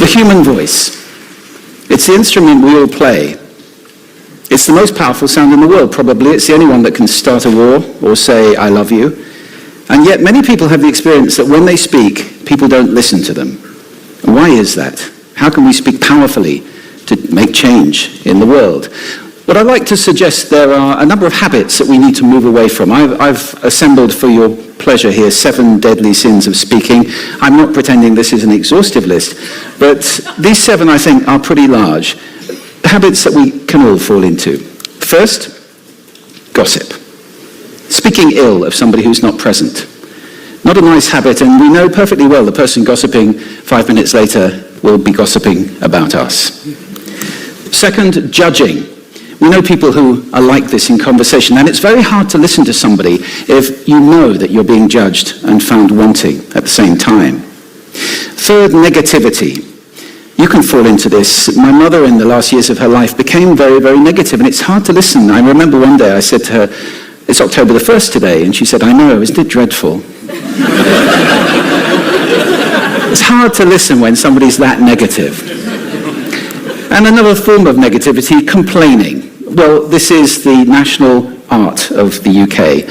human voice. It's the instrument we all play. It's the most powerful sound in the world, probably. It's the only one that can start a war or say, I love you. And yet many people have the experience that when they speak, people don't listen to them. And why is that? How can we speak powerfully to make change in the world? What I'd like to suggest, there are a number of habits that we need to move away from. I've assembled for your pleasure here 7 deadly sins of speaking. I'm not pretending this is an exhaustive list, but these 7, I think, are pretty large. Habits that we can all fall into. First, gossip. Speaking ill of somebody who's not present. Not a nice habit, and we know perfectly well the person gossiping 5 minutes later will be gossiping about us. Second, judging. We know people who are like this in conversation, and it's very hard to listen to somebody if you know that you're being judged and found wanting at the same time. Third, negativity. You can fall into this. My mother, in the last years of her life, became very, very negative, and it's hard to listen. I remember one day I said to her, it's October the 1st today, and she said, I know, isn't it dreadful? It's hard to listen when somebody's that negative. And another form of negativity, complaining. Well, this is the national art of the UK.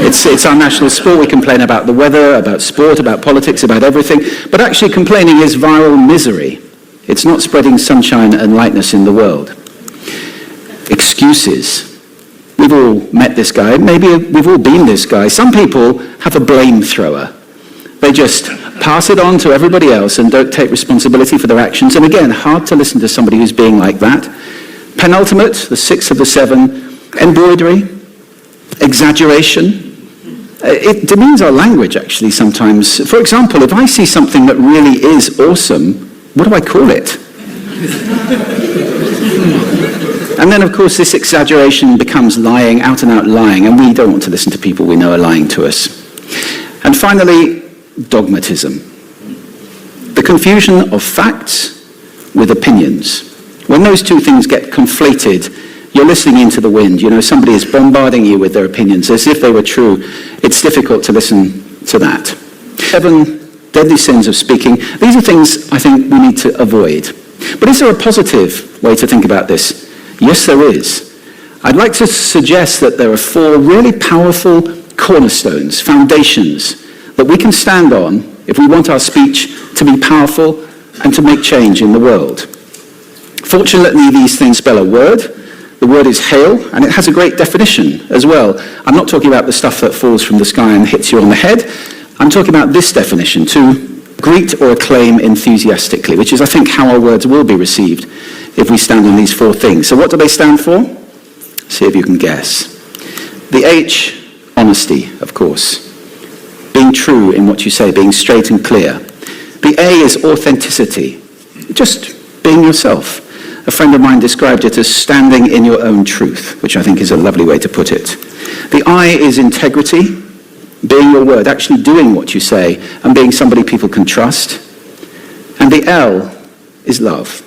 It's our national sport. We complain about the weather, about sport, about politics, about everything. But actually complaining is viral misery. It's not spreading sunshine and lightness in the world. Excuses. We've all met this guy. Maybe we've all been this guy. Some people have a blame thrower. They just pass it on to everybody else and don't take responsibility for their actions. And again, hard to listen to somebody who's being like that. Penultimate, the 6th of the 7, embroidery, exaggeration. It demeans our language, actually, sometimes. For example, if I see something that really is awesome, what do I call it? And then, of course, this exaggeration becomes lying, out-and-out lying, and we don't want to listen to people we know are lying to us. And finally, dogmatism. The confusion of facts with opinions. When those two things get conflated, you're listening into the wind. You know, somebody is bombarding you with their opinions as if they were true. It's difficult to listen to that. 7 deadly sins of speaking. These are things I think we need to avoid. But is there a positive way to think about this? Yes, there is. I'd like to suggest that there are 4 really powerful cornerstones, foundations, that we can stand on if we want our speech to be powerful and to make change in the world. Fortunately, these things spell a word. The word is hail, and it has a great definition as well. I'm not talking about the stuff that falls from the sky and hits you on the head. I'm talking about this definition, to greet or acclaim enthusiastically, which is, I think, how our words will be received if we stand on these 4 things. So what do they stand for? See if you can guess. The H, honesty, of course. Being true in what you say, being straight and clear. The A is authenticity, just being yourself. A friend of mine described it as standing in your own truth, which I think is a lovely way to put it. The I is integrity, being your word, actually doing what you say, and being somebody people can trust. And the L is love.